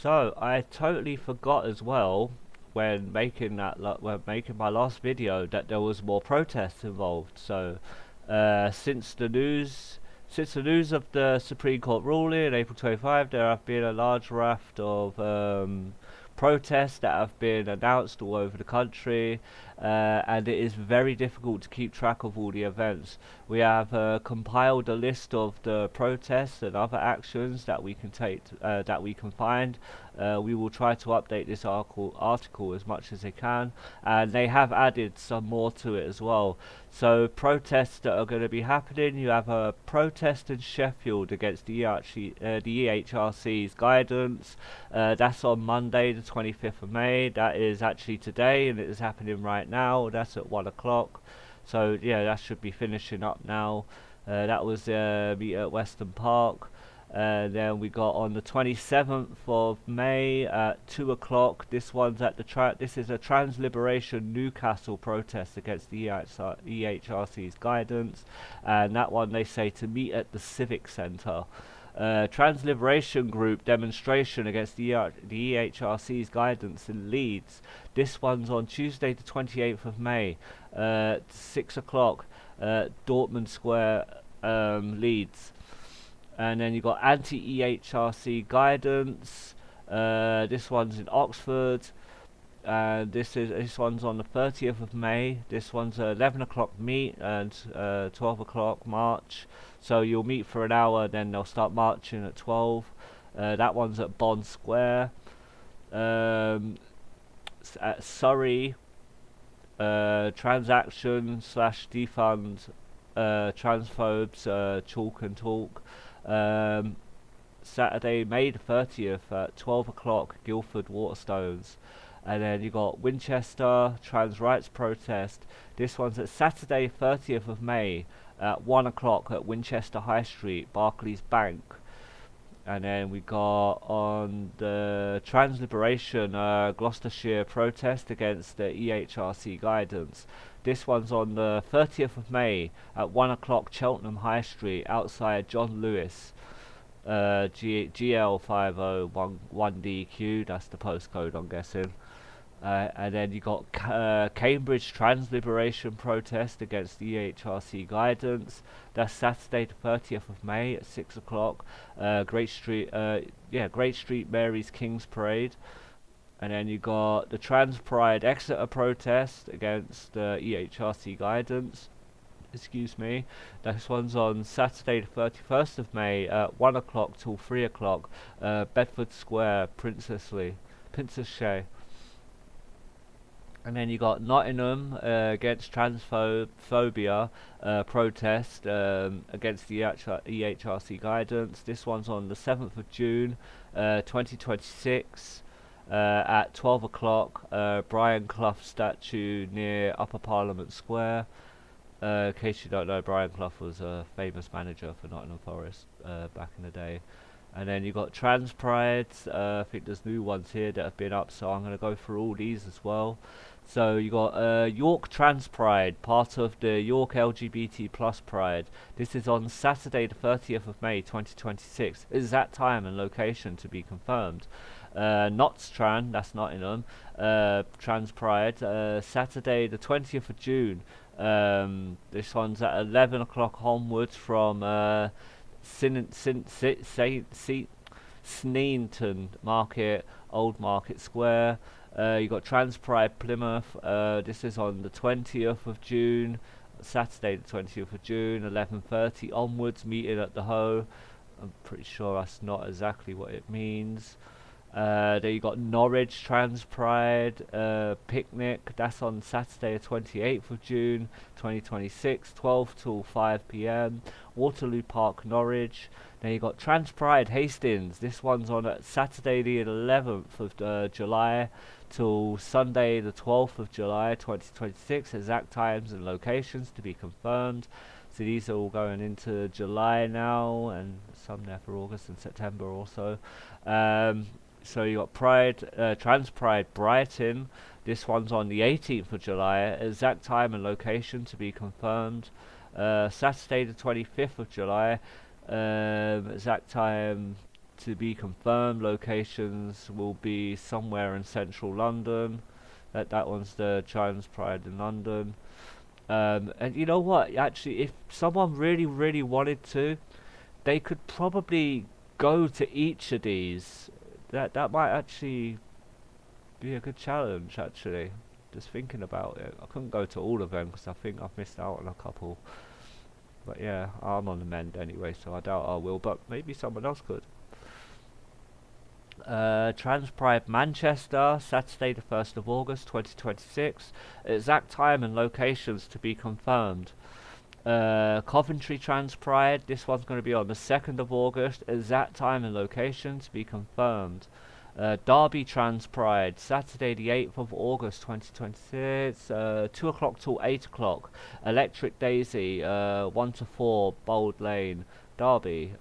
So I totally forgot as well when making when making my last video that there was more protests involved. So since the news of the Supreme Court ruling in April 25, there have been a large raft of protests that have been announced all over the country, and it is very difficult to keep track of all the events. We have compiled a list of the protests and other actions that we can take, that we can find. We will try to update this article as much as they can, and they have added some more to it as well. So protests that are going to be happening, you have a protest in Sheffield against the EHRC's guidance. That's on Monday the 25th of May. That is actually today, and it is happening right now. That's at 1 o'clock. So yeah, that should be finishing up now. That was meet at Western Park. Then we got on the 27th of May at 2 o'clock. This one's at this is a Trans Liberation Newcastle protest against the EHRC's guidance, and that one they say to meet at the Civic Centre. Trans Liberation Group demonstration against the EHRC's guidance in Leeds. This one's on Tuesday the 28th of May, 6 o'clock, Dortmund Square, Leeds. And then you got anti-EHRC guidance. This one's in Oxford. This one's on the 30th of May. This one's 11 o'clock meet and 12 o'clock march. So you'll meet for an hour, then they'll start marching at 12. That one's at Bond Square. At Surrey, transaction / defund transphobes, chalk and talk. Saturday, May the 30th at 12 o'clock, Guildford Waterstones. And then you got Winchester trans rights protest. This one's at Saturday 30th of May at 1 o'clock at Winchester High Street, Barclays Bank. And then we got on the Trans Liberation Gloucestershire protest against the EHRC guidance. This one's on the 30th of May at 1 o'clock Cheltenham High Street outside John Lewis, GL501DQ, that's the postcode I'm guessing. And then you got Cambridge Trans Liberation protest against the EHRC guidance. That's Saturday the 30th of May at 6 o'clock. Great Street Mary's King's Parade. And then you got the Trans Pride Exeter protest against EHRC guidance. Excuse me. This one's on Saturday the 31st of May at 1 o'clock till 3 o'clock. Bedford Square, Princess Shay. And then you got Nottingham against transphobia protest against the EHRC guidance. This one's on the 7th of June 2026 at 12 o'clock. Brian Clough statue near Upper Parliament Square. In case you don't know, Brian Clough was a famous manager for Nottingham Forest back in the day. And then you got Trans Prides. I think there's new ones here that have been up, so I'm going to go through all these as well. So you got York Trans Pride, part of the York LGBT Plus Pride. This is on Saturday the 30th of May 2026. Exact time and location to be confirmed. Notts Tran, that's Nottingham, Trans Pride, Saturday the 20th of June. This one's at 11 o'clock onwards from Sneinton Market, Old Market Square. You got Trans Pride Plymouth. This is on the 20th of June, Saturday the 20th of June, 11:30 onwards. Meeting at the Hoe. I'm pretty sure that's not exactly what it means. Then you got Norwich Trans Pride picnic. That's on Saturday the 28th of June 2026, 12 till 5 p.m. Waterloo Park, Norwich. Then you got Trans Pride Hastings. This one's on Saturday the 11th of July till Sunday the 12th of July 2026. Exact times and locations to be confirmed. So these are all going into July now, and some there for August and September also. So you got Trans Pride Brighton. This one's on the 18th of July. Exact time and location to be confirmed. Saturday the 25th of July. Exact time to be confirmed. Locations will be somewhere in central London. That one's the Trans Pride in London. And you know what? Actually, if someone really wanted to, they could probably go to each of these. That might actually be a good challenge. Actually, just thinking about it, I couldn't go to all of them because I think I've missed out on a couple. But yeah, I'm on the mend anyway, so I doubt I will. But maybe someone else could. Trans Pride Manchester, Saturday the 1st of August 2026. Exact time and locations to be confirmed. Coventry Trans Pride, this one's going to be on the 2nd of August. Exact time and location to be confirmed. Derby Trans Pride, Saturday the 8th of August 2026, 2 o'clock till 8 o'clock. Electric Daisy, 1 to 4, Bold Lane, Derby,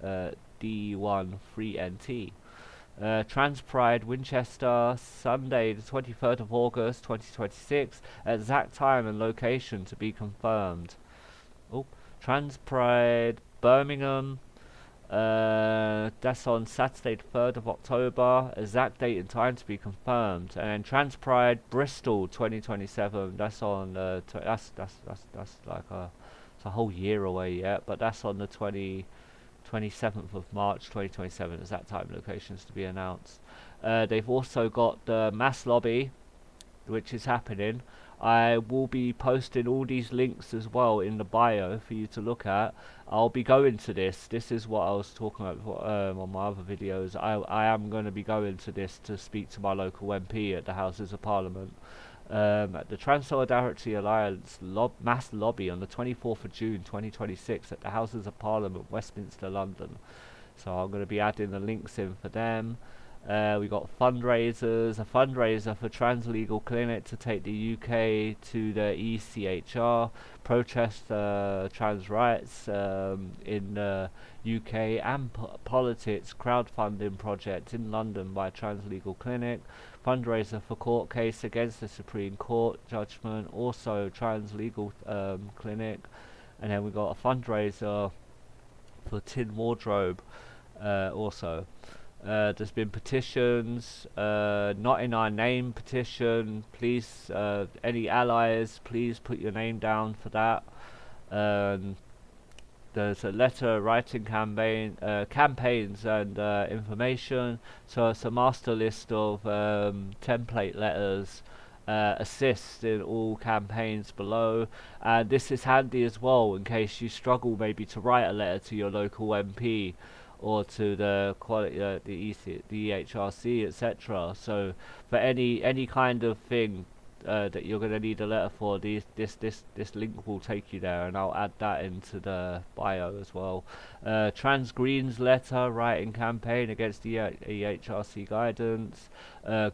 D1 3NT. Trans Pride Winchester, Sunday the 23rd of August 2026, exact time and location to be confirmed. Oh, Trans Pride Birmingham, that's on Saturday the 3rd of October, exact date and time to be confirmed. And then Trans Pride Bristol 2027, that's on that's like it's a whole year away yet, but that's on the 27th of March 2027, exact time and locations to be announced. They've also got the mass lobby, which is happening. I will be posting all these links as well in the bio for you to look at. I'll be going to this. This is what I was talking about on my other videos. I am going to be going to this to speak to my local MP at the Houses of Parliament. At the Trans Solidarity Alliance mass lobby on the 24th of June 2026 at the Houses of Parliament, Westminster, London. So I'm going to be adding the links in for them. We got Fundraisers, a fundraiser for trans legal clinic to take the UK to the ECtHR, protest trans rights in the UK, and politics crowdfunding project in London by trans legal clinic. Fundraiser for court case against the Supreme Court judgment, also trans legal clinic. And then we got a fundraiser for Tin Wardrobe also. There's been petitions, not in our name petition. Please, any allies, please put your name down for that. There's a letter writing campaign, campaigns and information. So it's a master list of template letters. Assist in all campaigns below, and this is handy as well in case you struggle maybe to write a letter to your local MP or to the quality, the EHRC, etc. So for any kind of thing that you're going to need a letter for, this link will take you there, and I'll add that into the bio as well. Trans Greens letter writing campaign against the EHRC guidance.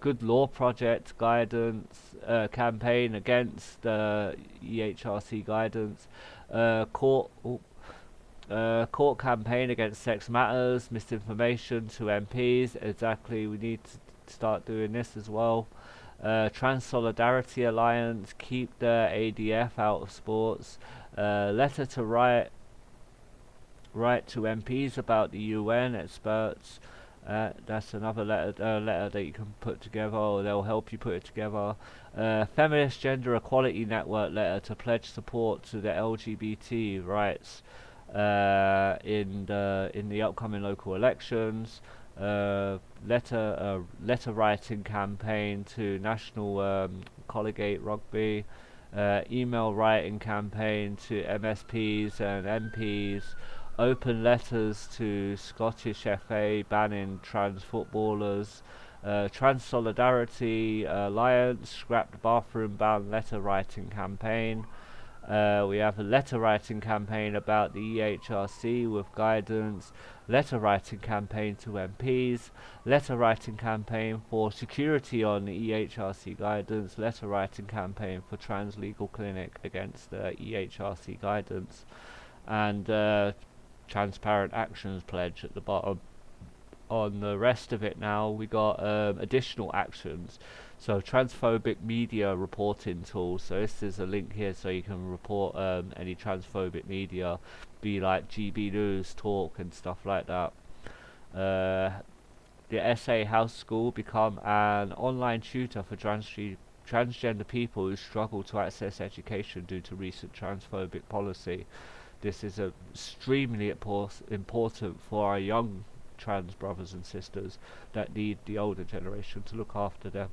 Good Law Project guidance campaign against the EHRC guidance. Court campaign against sex matters, misinformation to MPs. Exactly, we need to start doing this as well. Trans Solidarity Alliance, keep the ADF out of sports. Letter to write to MPs about the UN experts. That's another letter that you can put together, or they'll help you put it together. Feminist Gender Equality Network letter to pledge support to the LGBT rights in the upcoming local elections. Letter writing campaign to National Collegiate Rugby. Email writing campaign to MSPs and MPs. Open letters to Scottish FA banning trans footballers. Trans Solidarity Alliance scrapped bathroom ban letter writing campaign. We have a letter writing campaign about the EHRC with guidance, letter writing campaign to MPs, letter writing campaign for security on the EHRC guidance, letter writing campaign for trans legal clinic against the EHRC guidance, and transparent actions pledge at the bottom. On the rest of it now, we got additional actions. So transphobic media reporting tools. So this is a link here so you can report any transphobic media, be like GB News, Talk and stuff like that. the SA House School become an online tutor for transgender people who struggle to access education due to recent transphobic policy. This is extremely important for our young trans brothers and sisters that need the older generation to look after them.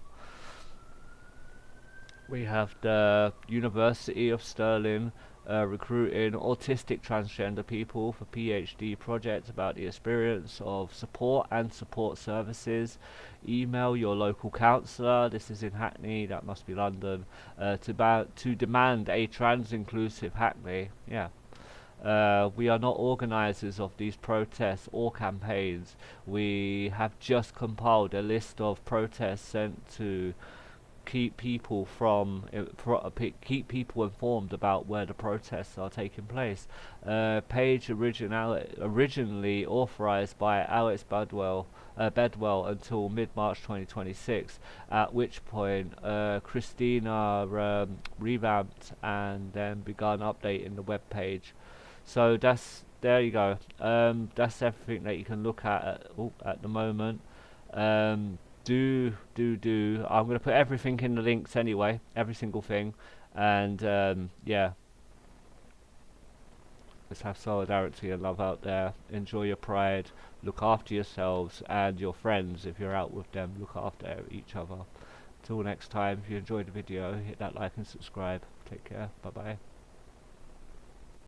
We have the University of Stirling recruiting autistic transgender people for PhD projects about the experience of support and support services. Email your local counsellor, this is in Hackney, that must be London, to demand a trans-inclusive Hackney. Yeah. We are not organisers of these protests or campaigns. We have just compiled a list of protests sent to keep people keep people informed about where the protests are taking place. Page originally authorised by Alex Bedwell until mid-March 2026, at which point Kristina revamped and then begun updating the web page. So there you go. That's everything that you can look at the moment. I'm going to put everything in the links anyway, every single thing, and yeah, let's have solidarity and love out there. Enjoy your pride, look after yourselves and your friends. If you're out with them, look after each other. Till next time, if you enjoyed the video, hit that like and subscribe. Take care, bye bye.